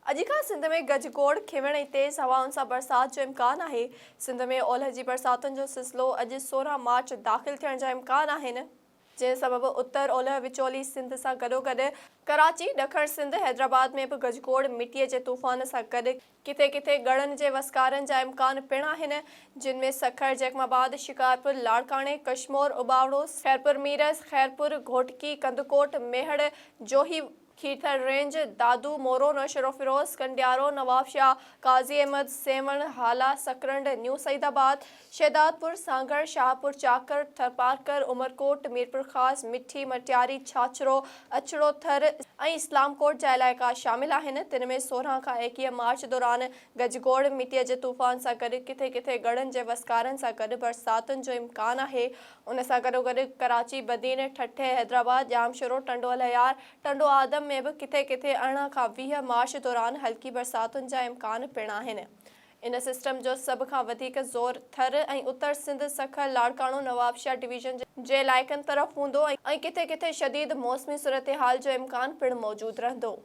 अॼु खां सिंध में गजगोड़ खिवण ऐं तेज़ हवाउनि सां बरसाति जो इम्कान आहे। सिंध में ओलह जी बरसातुनि जो सिलसिलो अॼु 16 मार्च दाख़िल थियण जा इम्कान आहिनि, जंहिं सबबि उत्तर ओलह विचोली सिंध सां गॾोगॾु कराची, ॾखण सिंध, हैदराबाद में बि गजगोड़ मिटीअ जे तूफ़ान सां गॾु किथे किथे ॻड़नि जे वसकारनि जा इम्कान पिणु आहिनि, जिन में सखर, जैकमाबाद, शिकारपुर, लाड़काणे, कशमोर, उबावड़ो, खैरपुर मीरस, खैरपुर, घोटकी, कंदकोट, मेहड़, जोही, खीरथल रेंज, दादू, मोरो, नौशरो फिरोज, कंडियारो, नवाबशाह, काजी अहमद, सेवण, हाला, सकरंड, न्यू सईदाबाद, शहदादपुर, सांगड़, शाहपुर, चाकर, थरपारकर, उमरकोट, मीरपुर ख़ास, मिठी, मटियारी, छाछरो, अचड़ो थर ऐं इस्लामकोट जा इलाइक़ा शामिल आहिनि। तिन में 16 खां 21 मार्च दौरान गजगोड़ मिटीअ जे तूफ़ान सां गॾु किथे किथे ॻड़नि जे वसकारनि सां गॾु बरसातुनि जो इम्कान आहे। उन सां गॾोगॾु कराची, बदीन, ठठे, हैदराबाद, जामशोरो, टंडो अलहयार, टंडो आदम में भी किथे किथे 18 खां 20 मार्च दौरान हल्की बरसातुनि जा इम्कान पिणु आहिनि। इन सिस्टम जो सभ खां वधीक ज़ोर थर ऐं उत्तर सिंध, सखर, लाड़काणो, नवाबशाह डिवीज़न जे इलाइक़नि तरफ़ हूंदो ऐं किथे किथे शदीद मौसमी सूरतहाल जो इम्कान पिणु मौजूदु रहंदो।